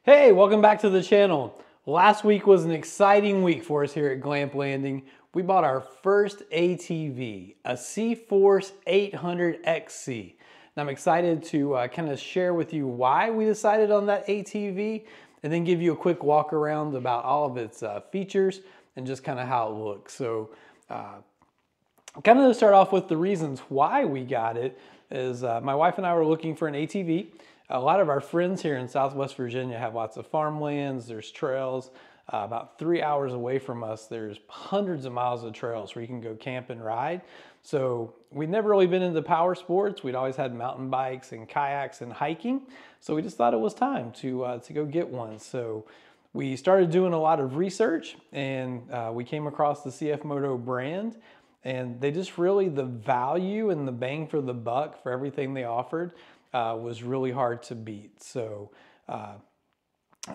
Hey, welcome back to the channel. Last week was an exciting week for us here at GlampLanding. We bought our first ATV, a C-Force 800XC. And I'm excited to kind of share with you why we decided on that ATV and then give you a quick walk around about all of its features and just kind of how it looks. So kind of to start off with the reasons why we got it is my wife and I were looking for an ATV. A lot of our friends here in Southwest Virginia have lots of farmlands, there's trails. About 3 hours away from us, there's hundreds of miles of trails where you can go camp and ride. So we'd never really been into power sports. We'd always had mountain bikes and kayaks and hiking. So we just thought it was time to go get one. So we started doing a lot of research and we came across the CFMOTO brand. And they just really, the value and the bang for the buck for everything they offered was really hard to beat. So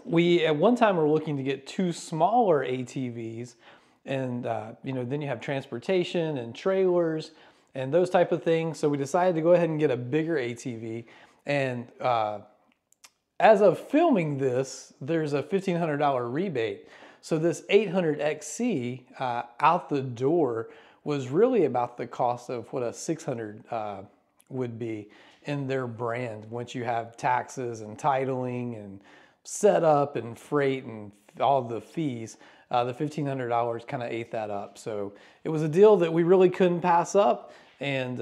we at one time were looking to get two smaller ATVs, and then you have transportation and trailers and those type of things. So we decided to go ahead and get a bigger ATV. And as of filming this, there's a $1,500 rebate. So this 800XC out the door was really about the cost of what a 600 would be in their brand once you have taxes and titling and setup and freight and all the fees. The $1,500 kind of ate that up. So it was a deal that we really couldn't pass up. And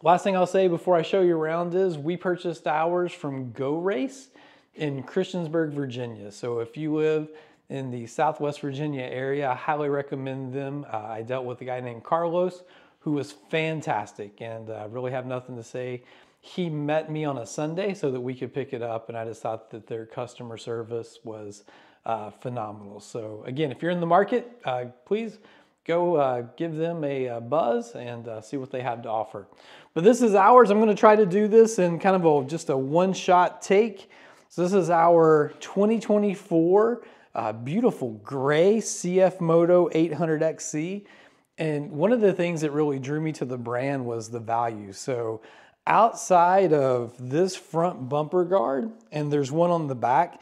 last thing I'll say before I show you around is we purchased ours from Go Race in Christiansburg, Virginia. So if you live in the Southwest Virginia area, I highly recommend them. I dealt with a guy named Carlos who was fantastic, and I really have nothing to say. He met me on a Sunday so that we could pick it up, and I just thought that their customer service was phenomenal. So again, if you're in the market, please go give them a buzz and see what they have to offer. But this is ours. I'm gonna try to do this in kind of just a one-shot take. So this is our 2024 beautiful gray CFMOTO 800XC. And one of the things that really drew me to the brand was the value. So outside of this front bumper guard, and there's one on the back,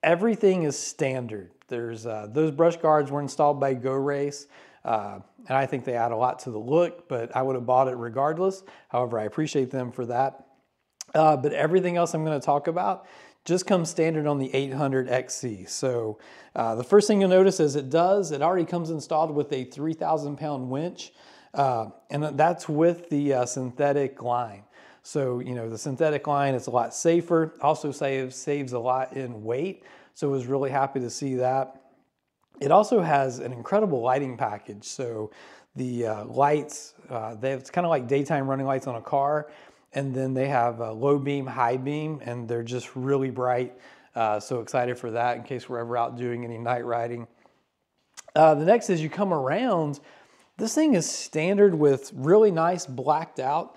everything is standard. There's those brush guards were installed by Go Race, and I think they add a lot to the look, but I would have bought it regardless. However, I appreciate them for that. But everything else I'm going to talk about just comes standard on the 800XC. So the first thing you'll notice is it already comes installed with a 3,000 pound winch, and that's with the synthetic line. So, the synthetic line is a lot safer, also saves a lot in weight. So I was really happy to see that. It also has an incredible lighting package. So the lights, it's kind of like daytime running lights on a car. And then they have a low beam, high beam, and they're just really bright. So excited for that in case we're ever out doing any night riding. The next is you come around, this thing is standard with really nice blacked out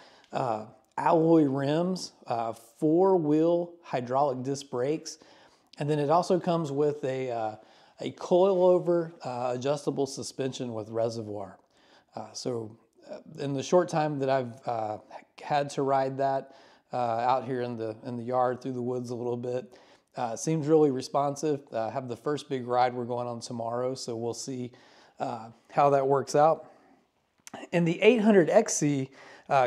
alloy rims, 4-wheel hydraulic disc brakes. And then it also comes with a coilover adjustable suspension with reservoir. So in the short time that I've had to ride that out here in the yard through the woods a little bit, seems really responsive. Have the first big ride we're going on tomorrow, so we'll see how that works out. And the 800XC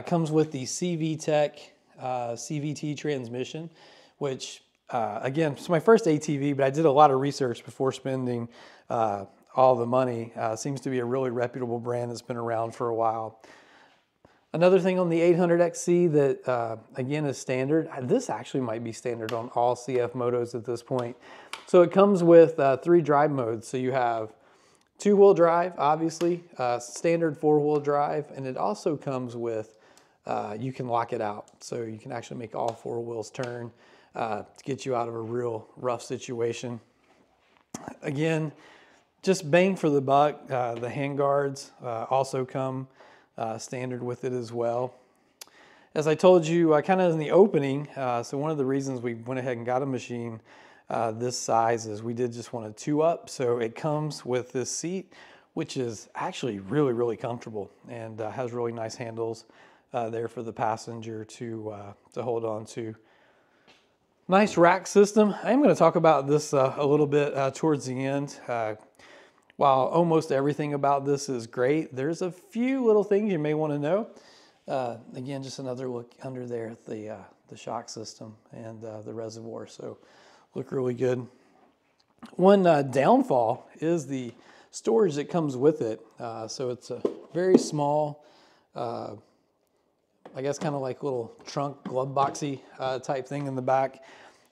comes with the CVTech CVT transmission, which again, it's my first ATV, but I did a lot of research before spending all the money. Seems to be a really reputable brand that's been around for a while. Another thing on the 800XC that again is standard, this actually might be standard on all CFMOTOs at this point. So it comes with 3 drive modes. So you have 2-wheel drive, obviously, standard 4-wheel drive, and it also comes with, you can lock it out. So you can actually make all 4 wheels turn to get you out of a real rough situation. Again, just bang for the buck. The handguards also come standard with it as well. As I told you kind of in the opening, so one of the reasons we went ahead and got a machine this size is we did just want a 2-up. So it comes with this seat, which is actually really, really comfortable and has really nice handles there for the passenger to hold on to. Nice rack system. I am going to talk about this a little bit towards the end. While almost everything about this is great, there's a few little things you may want to know. Again, just another look under there at the shock system and the reservoir, so look really good. One downfall is the storage that comes with it. So it's a very small, I guess kind of like little trunk glove boxy type thing in the back.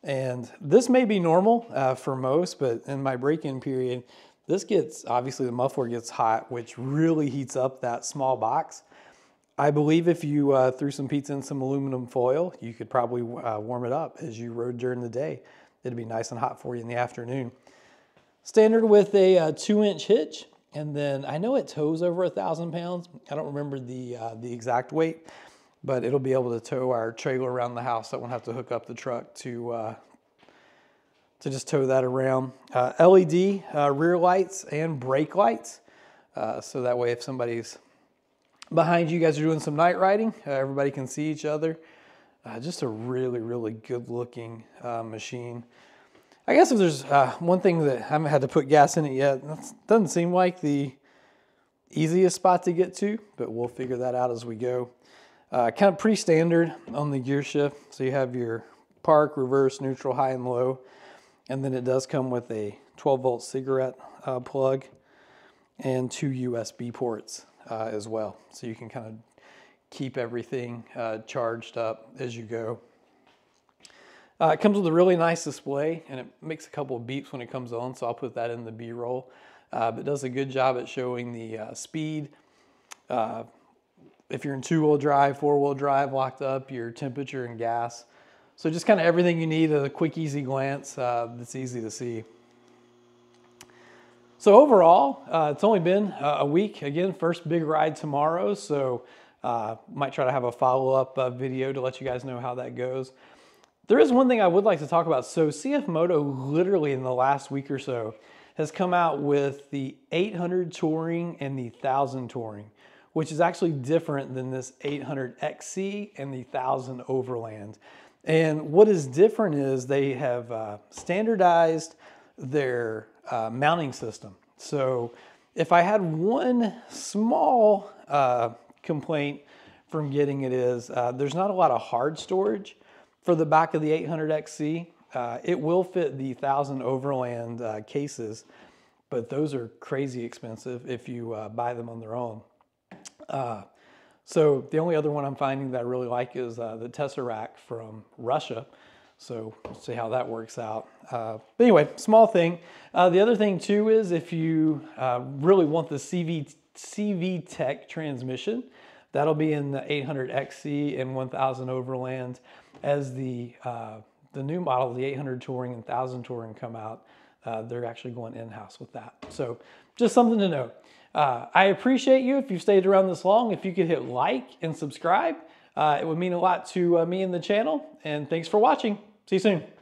And this may be normal for most, but in my break-in period, this gets, obviously the muffler gets hot, which really heats up that small box. I believe if you threw some pizza in some aluminum foil, you could probably warm it up as you rode during the day. It'd be nice and hot for you in the afternoon. Standard with a 2-inch hitch, and then I know it tows over 1,000 pounds. I don't remember the exact weight, but it'll be able to tow our trailer around the house. I won't have to hook up the truck to just tow that around. LED rear lights and brake lights, so that way if somebody's behind you, guys are doing some night riding, everybody can see each other. Just a really, really good looking machine. I guess if there's one thing that I haven't had to put gas in it yet, that doesn't seem like the easiest spot to get to, but we'll figure that out as we go. Kind of pretty standard on the gear shift. So you have your park, reverse, neutral, high and low. And then it does come with a 12-volt cigarette plug and 2 USB ports as well. So you can kind of keep everything charged up as you go. It comes with a really nice display, and it makes a couple of beeps when it comes on, so I'll put that in the B-roll. But it does a good job at showing the speed. If you're in 2-wheel drive, 4-wheel drive, locked up, your temperature and gas. So just kind of everything you need at a quick, easy glance that's easy to see. So overall, it's only been a week. Again, first big ride tomorrow, so might try to have a follow-up video to let you guys know how that goes. There is one thing I would like to talk about. So CFMOTO literally in the last week or so has come out with the 800 Touring and the 1000 Touring, which is actually different than this 800XC and the 1000 Overland. And what is different is they have standardized their mounting system. So if I had one small complaint from getting it is there's not a lot of hard storage for the back of the 800XC. It will fit the 1000 Overland cases, but those are crazy expensive if you buy them on their own. So the only other one I'm finding that I really like is the Tesseract from Russia. So we'll see how that works out. But anyway, small thing. The other thing too is if you really want the CV Tech transmission, that'll be in the 800XC and 1000 Overland. As the new model, the 800 Touring and 1000 Touring come out, they're actually going in-house with that. So just something to know. I appreciate you if you've stayed around this long. If you could hit like and subscribe, it would mean a lot to me and the channel. And thanks for watching. See you soon.